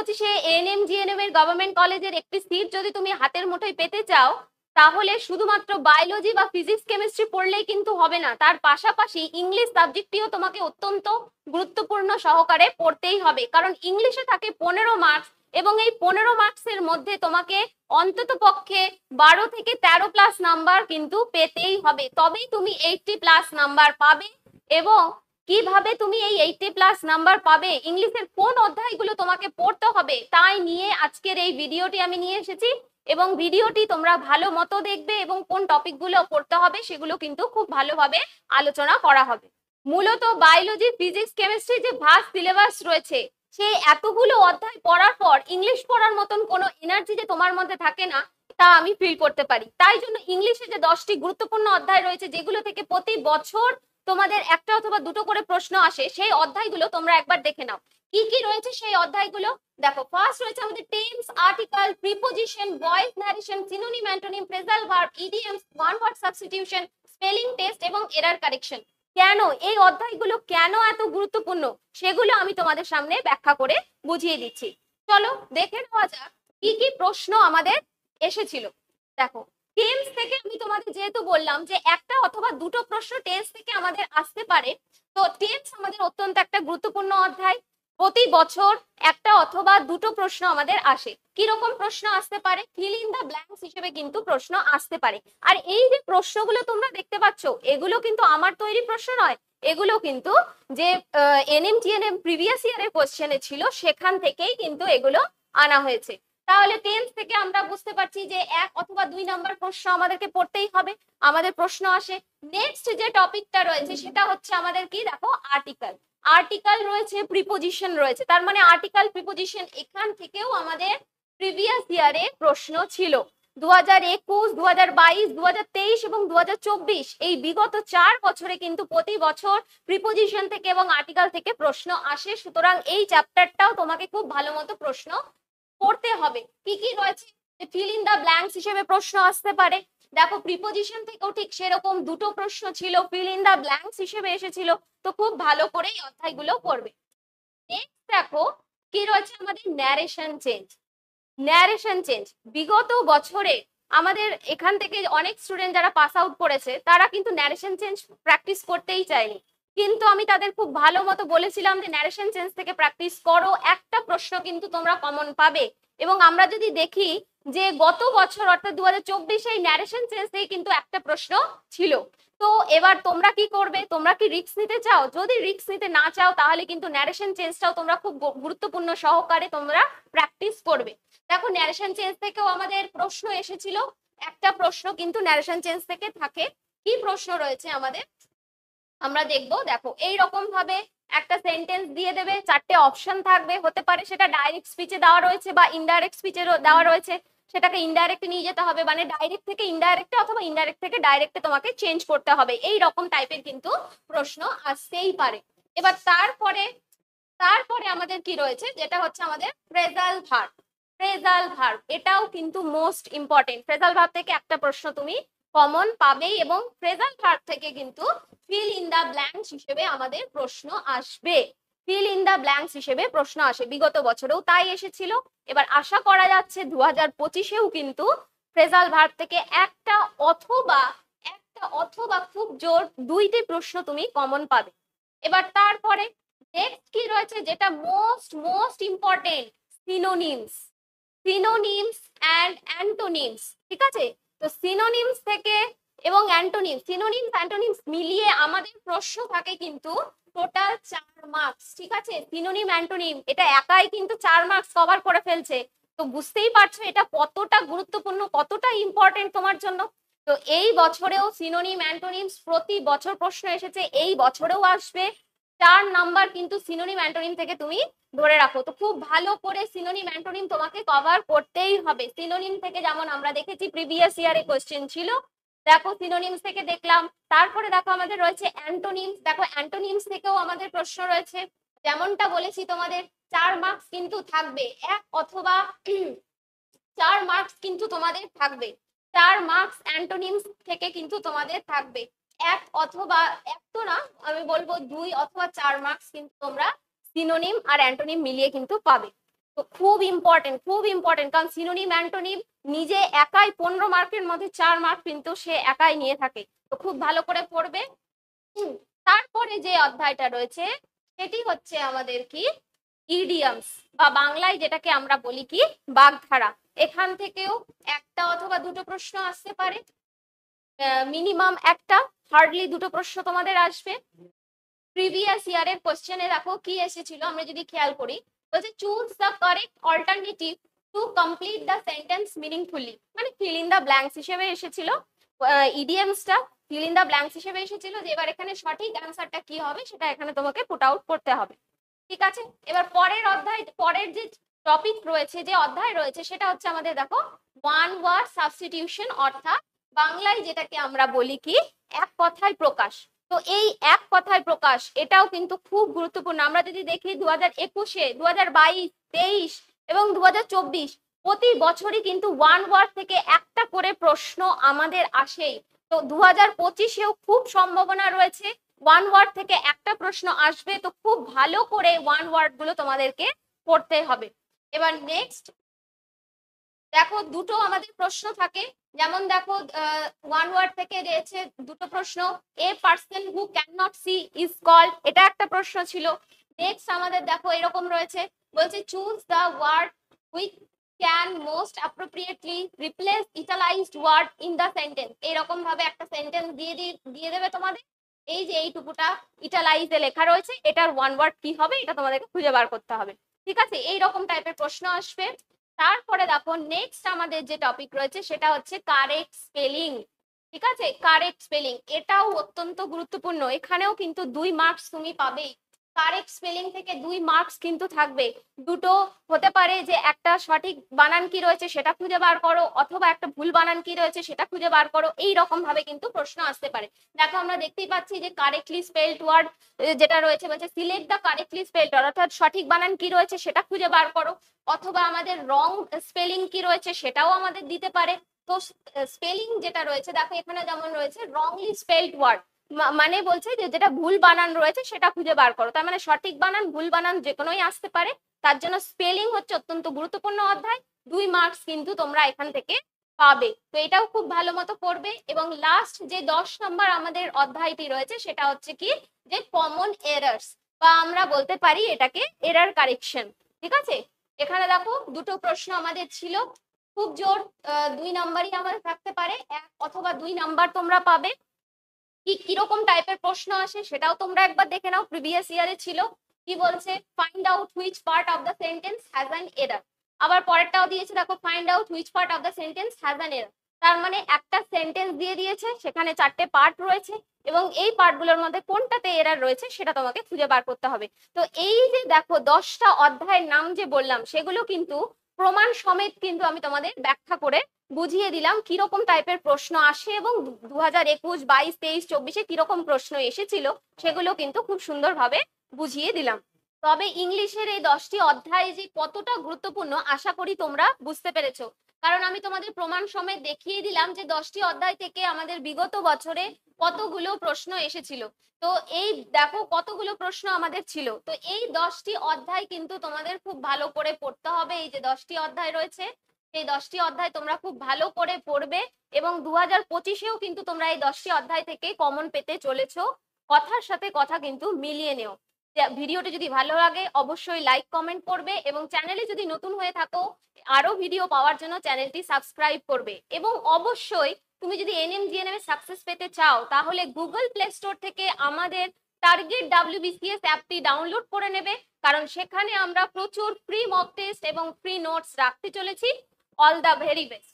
2025-এ ANM GNM এর government কলেজের একটি সিট যদি তুমি হাতের মুঠোয় পেতে চাও, তাহলে শুধুমাত্র বায়োলজি বা ফিজিক্স কেমিস্ট্রি পড়লেই কিন্তু হবে না, তার পাশাপাশি ইংলিশ সাবজেক্টটিও তোমাকে অত্যন্ত গুরুত্বপূর্ণ সহকারে পড়তেই হবে। কারণ ইংলিশে থাকে 15 মার্কস, এবং এই 15 মার্কসের মধ্যে তোমাকে অন্তত পক্ষে 12 থেকে 13 প্লাস নাম্বার কিন্তু পেতেই হবে, তবেই তুমি 80 প্লাস নাম্বার পাবে। এবং কিভাবে তুমি এই 80 প্লাস নাম্বার পাবে, ইংলিশের কোন অধ্যায়গুলো তোমাকে পড়তে হবে, তাই নিয়ে আজকের এই ভিডিওটি আমি নিয়ে এসেছি। এবং ভিডিওটি তোমরা ভালো মতো দেখবে এবং কোন টপিকগুলো পড়তে হবে সেগুলো কিন্তু খুব ভালোভাবে আলোচনা করা হবে। মূলত বায়োলজি ফিজিক্স কেমিস্ট্রি যে ভাস্ট সিলেবাস রয়েছে, সেই এতগুলো অধ্যায় পড়ার পর ইংলিশ পড়ার মতন কোনো এনার্জি যে তোমার মধ্যে থাকে না, তা আমি ফিল করতে পারি। তাই জন্য ইংলিশে যে 10টি গুরুত্বপূর্ণ অধ্যায় রয়েছে, যেগুলো থেকে প্রতি বছর তোমাদের একটা অথবা দুটো করে প্রশ্ন আসে, সেই অধ্যায়গুলো তোমরা একবার দেখে নাও। কি কি রয়েছে সেই অধ্যায়গুলো দেখো। ফার্স্ট রয়েছে আমাদের tense, article, preposition, voice narration, synonym, antonym, phrasal verb, idioms, one word substitution, spelling test এবং এরর কারেকশন। কেন এই অধ্যায়গুলো কেন এত গুরুত্বপূর্ণ, সেগুলো আমি তোমাদের সামনে ব্যাখ্যা করে বুঝিয়ে দিচ্ছি। চলো দেখে নেওয়া যাক কি কি প্রশ্ন আমাদের এসেছিল। দেখো, টেন্স থেকে আমি তোমাদের যেহেতু বললাম যে একটা অথবা দুটো প্রশ্ন টেন্স থেকে আমাদের আসতে পারে, তো টেন্স আমাদের অত্যন্ত একটা গুরুত্বপূর্ণ অধ্যায়। প্রতি বছর একটা অথবা দুটো প্রশ্ন আমাদের আসে। কিরকম প্রশ্ন আসতে পারে, ফিল ইন দা ব্ল্যাঙ্কস হিসেবে কিন্তু প্রশ্ন আসতে পারে। আর এই যে প্রশ্নগুলো তোমরা দেখতে পাচ্ছ, এগুলো কিন্তু আমার তৈরি প্রশ্ন নয়, এগুলো কিন্তু যে এনএম টিএনএম প্রিভিয়াস ইয়ারের কোশ্চেনে ছিল, সেখান থেকেই কিন্তু এগুলো আনা হয়েছে। তাহলে টেন্স থেকে আমরা বুঝতে পারছি যে 1 অথবা 2 নাম্বার প্রশ্ন আমাদেরকে পড়তেই হবে, আমাদের প্রশ্ন আসে। নেক্সট যে টপিকটা রয়েছে সেটা হচ্ছে আমাদের কি, দেখো আর্টিকেল। আর্টিকেল রয়েছে, প্রিপোজিশন রয়েছে, তার মানে আর্টিকেল প্রিপোজিশন এখান থেকেও আমাদের প্রিভিয়াস ইয়ারে প্রশ্ন ছিল। 2021, 2022, 2023 এবং 2024 এই বিগত 4 বছরে কিন্তু প্রতি বছর প্রিপোজিশন থেকে এবং আর্টিকেল থেকে প্রশ্ন আসে। সুতরাং এই চ্যাপ্টারটাও তোমাকে খুব ভালো মতো প্রশ্ন পড়তে হবে। কি কি রয়েছে, ফিল ইন দা ব্ল্যাঙ্কস হিসেবে প্রশ্ন আসতে পারে। দেখো, প্রিপোজিশন থেকেও ঠিক সেরকম দুটো প্রশ্ন ছিল, ফিল ইন দা ব্ল্যাঙ্কস হিসেবে এসেছিল। তো খুব ভালো করে এই অধ্যায়গুলো পড়বে। নেক্সট দেখো কি রয়েছে আমাদের, ন্যারেশন চেঞ্জ। ন্যারেশন চেঞ্জ বিগত বছরে আমাদের এখান থেকে অনেক স্টুডেন্ট যারা পাস আউট করেছে, তারা কিন্তু ন্যারেশন চেঞ্জ প্র্যাকটিস করতেই চায়নি। কিন্তু আমি তাদের খুব ভালো মতো বলেছিলাম যে ন্যারেশন চেঞ্জ থেকে প্র্যাকটিস করো, একটা প্রশ্ন কিন্তু তোমরা কমন পাবে। এবং আমরা যদি দেখি যে গত বছর অর্থাৎ 2024 এই ন্যারেশন চেঞ্জ থেকে কিন্তু একটা প্রশ্ন ছিল। তো এবার তোমরা কি করবে, তোমরা কি রিস্ক নিতে চাও? যদি রিস্ক নিতে না চাও, তাহলে কিন্তু ন্যারেশন চেঞ্জটাও তোমরা খুব গুরুত্বপূর্ণ সহকারে তোমরা প্র্যাকটিস করবে। দেখো, ন্যারেশন চেঞ্জ থেকেও আমাদের প্রশ্ন এসেছিল, একটা প্রশ্ন কিন্তু ন্যারেশন চেঞ্জ থেকে থাকে। কি প্রশ্ন রয়েছে আমাদের আমরা দেখবো। দেখো, এই রকম ভাবে একটা সেন্টেন্স দিয়ে দেবে, 4টে অপশন থাকবে, হতে পারে সেটা ডাইরেক্ট স্পিচে দেওয়া রয়েছে বা ইনডাইরেক্ট স্পিচে দেওয়া রয়েছে, সেটাকে ইনডাইরেক্ট নিয়ে যেতে হবে, মানে ডাইরেক্ট থেকে ইনডাইরেক্টে অথবা ইনডাইরেক্ট থেকে ডাইরেক্টে তোমাকে চেঞ্জ করতে হবে। এই রকম টাইপের কিন্তু প্রশ্ন আসতেই পারে। এবার তারপরে আমাদের কি রয়েছে, যেটা হচ্ছে আমাদের ফ্রেজাল ভার্ব। ফ্রেজাল ভার্ব এটাও কিন্তু মোস্ট ইম্পর্টেন্ট। ফ্রেজাল ভার্ব থেকে একটা প্রশ্ন তুমি কমন পাবেই, এবং ফ্রেজাল ভার্ব থেকে কিন্তু ফিল ইন দা ব্ল্যাঙ্কস হিসেবে আমাদের প্রশ্ন আসবে। ফিল ইন দা ব্ল্যাঙ্কস হিসেবে প্রশ্ন আসে, বিগত বছরেও তাই এসেছিল। এবার আশা করা যাচ্ছে 2025-এও কিন্তু ফ্রেজাল ভার্ব থেকে একটা অথবা খুব জোর 2টি প্রশ্ন তুমি কমন পাবে। এবার তারপরে নেক্সট কি রয়েছে, যেটা most important, synonyms. Synonyms and antonyms, ঠিক আছে? তো সিনোনিমস থেকে এবং অ্যান্টোনিমস মিলিয়ে আমাদের প্রশ্ন থাকে কিন্তু টোটাল 4 মার্কস, ঠিক আছে? সিনোনিম অ্যান্টোনিম এটা একাই কিন্তু 4 মার্কস কভার করে ফেলছে। তো বুঝতেই পারছো এটা কতটা গুরুত্বপূর্ণ, কতটা ইম্পর্টেন্ট তোমার জন্য। তো এই বছরেও সিনোনিম অ্যান্টোনিমস প্রতি বছর প্রশ্ন এসেছে, এই বছরেও আসবে। 4 নাম্বার কিন্তু সিনোনিম অ্যান্টোনিম থেকে তুমি ধরে রাখো। তো খুব ভালো করে সিনোনিম অ্যান্টোনিম তোমাকে কভার করতেই হবে। সিনোনিম থেকে যেমন আমরা দেখেছি প্রিভিয়াস ইয়ারে কোশ্চেন ছিল, দেখো সিনোনিমস থেকে দেখলাম। তারপরে দেখো আমাদের রয়েছে অ্যান্টোনিমস। দেখো, অ্যান্টোনিমস থেকেও আমাদের প্রশ্ন রয়েছে, যেমনটা বলেছি তোমাদের 4 মার্কস কিন্তু থাকবে, 1 অথবা 4 মার্কস কিন্তু তোমাদের থাকবে। 4 মার্কস অ্যান্টোনিমস থেকে কিন্তু তোমাদের থাকবে, 1 অথবা 1 তো না, আমি বলবো 2 অথবা 4 মার্কস কিন্তু তোমরা সিনোনিম আর অ্যান্টোনিম মিলিয়ে কিন্তু পাবে। তো খুব ইম্পর্টেন্ট, কারণ সিনোনিম অ্যান্টোনিম নিজে একাই 15 মার্কের মধ্যে 4 মার্ক কিন্তু সে একাই নিয়ে থাকে। তো খুব ভালো করে পড়বে। তারপরে যে অধ্যায়টা রয়েছে সেটি হচ্ছে আমাদের কি ইডিয়ামস, বা বাংলায় যেটাকে আমরা বলি কি বাগধারা। এখান থেকেও একটা অথবা দুটো প্রশ্ন আসতে পারে, মিনিমাম একটা, হার্ডলি দুটো প্রশ্ন তোমাদের আসবে। প্রিভিয়াস ইয়ারের কোশ্চেনে দেখো কি এসেছিল আমরা যদি খেয়াল করি, বলছে choose the correct alternative to complete the sentence meaningfully, মানে ফিল ইন দ্য ব্ল্যাঙ্কস হিসেবে এসেছিল। ইডিএমসটা ফিল ইন দ্য ব্ল্যাঙ্কস হিসেবে এসেছিল, যে এবার এখানে সঠিক অ্যান্সারটা কি হবে সেটা এখানে তোমাকে পুট আউট করতে হবে। ঠিক আছে, এবার পরের যে টপিক রয়েছে, যে অধ্যায় রয়েছে, সেটা হচ্ছে আমাদের দেখো ওয়ান ওয়ার্ড সাবস্টিটিউশন, অর্থাৎ বাংলায় যেটাকে আমরা বলি কি এক কথায় প্রকাশ। তো এই এক কথায় প্রকাশ এটাও কিন্তু খুব গুরুত্বপূর্ণ। আমরা যদি দেখি 2021-এ, 2022, 23 এবং 2024 প্রতি বছরই কিন্তু ওয়ান ওয়ার্ড থেকে একটা করে প্রশ্ন আমাদের আসেই। তো 2025-এও খুব সম্ভাবনা রয়েছে ওয়ান ওয়ার্ড থেকে একটা প্রশ্ন আসবে। তো খুব ভালো করে ওয়ান ওয়ার্ড গুলো তোমাদেরকে পড়তে হবে। এবার নেক্সট দেখো দুটো আমাদের প্রশ্ন থাকে, যেমন দেখো ওয়ান ওয়ার্ড থেকে রয়েছে দুটো প্রশ্ন, a person who can not see is called, এটা একটা প্রশ্ন ছিল। নেক্সট আমাদের দেখো এরকম রয়েছে, বলছে choose the word which can most appropriately replace italicized word in the sentence. এইরকম ভাবে একটা সেন্টেন্স দিয়ে দেবে তোমাদের, এই যে এইটুকুটা ইটালাইজে লেখা রয়েছে, এটার ওয়ান ওয়ার্ড কি হবে এটা তোমাদেরকে খুঁজে বার করতে হবে। ঠিক আছে, এইরকম টাইপের প্রশ্ন আসবে। তারপরে দেখো নেক্সট আমাদের যে টপিক রয়েছে সেটা হচ্ছে কারেক্ট স্পেলিং। ঠিক আছে, কারেক্ট স্পেলিং এটাও অত্যন্ত গুরুত্বপূর্ণ, এখানেও কিন্তু 2 মার্কস তুমি পাবেই। কারেক্ট স্পেলিং থেকে 2 মার্কস কিন্তু থাকবে। দুটো হতে পারে, যে একটা সঠিক বানান কি রয়েছে সেটা খুঁজে বার করো, অথবা একটা ভুল বানান কি রয়েছে সেটা খুঁজে বার করো। এই রকম ভাবে কিন্তু প্রশ্ন আসতে পারে। দেখো আমরা দেখতেই পাচ্ছি যে কারেক্টলি স্পেলড ওয়ার্ড যেটা রয়েছে, বলছে select the correctly spelled word, অর্থাৎ সঠিক বানান কি রয়েছে সেটা খুঁজে বার করো, অথবা আমাদের রং স্পেলিং কি রয়েছে সেটাও আমাদের দিতে পারে। তো স্পেলিং যেটা রয়েছে দেখো এখানে যেমন রয়েছে রংলি স্পেলড ওয়ার্ড, মানে বলছে যে যেটা ভুল বানান রয়েছে সেটা খুঁজে বার করো। তার মানে সঠিক বানান ভুল বানান যে কোনোই আসতে পারে, তার জন্য স্পেলিং হচ্ছে অত্যন্ত গুরুত্বপূর্ণ অধ্যায়। 2 মার্কস কিন্তু তোমরা এখান থেকে পাবে। তো এটাও খুব ভালো মতো পড়বে। এবং লাস্ট যে 10 নম্বর আমাদের অধ্যায়টি রয়েছে সেটা হচ্ছে কি যে কমন এরার্স, বা আমরা বলতে পারি এটাকে এরার কারেকশন। ঠিক আছে, এখানে দেখো দুটো প্রশ্ন আমাদের ছিল, খুব জোর 2 নাম্বারই আমাদের থাকতে পারে, 1 অথবা 2 নাম্বার তোমরা পাবে। কিরকম টাইপের প্রশ্ন আসে সেটাও তোমরা একবার দেখে নাও, প্রিভিয়াস ইয়ারে ছিল। কি বলছে, find out which part of the sentence has an error. আবার পরেরটাও দিয়েছে দেখো, find out which part of the sentence has an error. তার মানে একটা সেন্টেন্স দিয়ে দিয়েছে, সেখানে 4টে পার্ট রয়েছে, এবং এই পার্টগুলোর মধ্যে কোনটাতে এরার রয়েছে সেটা তোমাকে খুঁজে বার করতে হবে। তো এই যে দেখো 10টা অধ্যায়ের নাম যে বললাম সেগুলো কিন্তু প্রমাণ সমেত কিন্তু আমি তোমাদের ব্যাখ্যা করে বুঝিয়ে দিলাম কিরকম টাইপের প্রশ্ন আসে, এবং 2021, 22, 23, 24-এ কিরকম প্রশ্ন এসেছিল সেগুলো কিন্তু খুব সুন্দরভাবে বুঝিয়ে দিলাম। তবে ইংলিশের এই 10টি অধ্যায় যে কতটা গুরুত্বপূর্ণ আশা করি তোমরা বুঝতে পেরেছো, কারণ আমি তোমাদের প্রমাণ সমেত দেখিয়ে দিলাম যে 10টি অধ্যায় থেকে আমাদের বিগত বছরে কতগুলো প্রশ্ন এসেছিল। তো এই দেখো কতগুলো প্রশ্ন আমাদের ছিল। তো এই 10টি অধ্যায় কিন্তু তোমাদের খুব ভালো করে পড়তে হবে। এই যে 10টি অধ্যায় রয়েছে, এই 10টি অধ্যায় তোমরা খুব ভালো করে পড়বে, এবং 2025-এও কিন্তু তোমরা এই 10টি অধ্যায় থেকে কমন পেতে চলেছো। কথার সাথে কথা কিন্তু মিলিয়ে নেও। ভিডিওটি যদি ভালো লাগে অবশ্যই লাইক কমেন্ট করবে, এবং চ্যানেলে যদি নতুন হয়ে থাকো আরো ভিডিও পাওয়ার জন্য চ্যানেলটি সাবস্ক্রাইব করবে। এবং অবশ্যই তুমি যদি এনএমজিএনএম এর সাকসেস পেতে চাও তাহলে গুগল প্লে স্টোর থেকে আমাদের টার্গেট WBCS অ্যাপটি ডাউনলোড করে নেবে, কারণ সেখানে আমরা প্রচুর ফ্রি মক টেস্ট এবং ফ্রি নোটস রাখতে চলেছি। All the very best.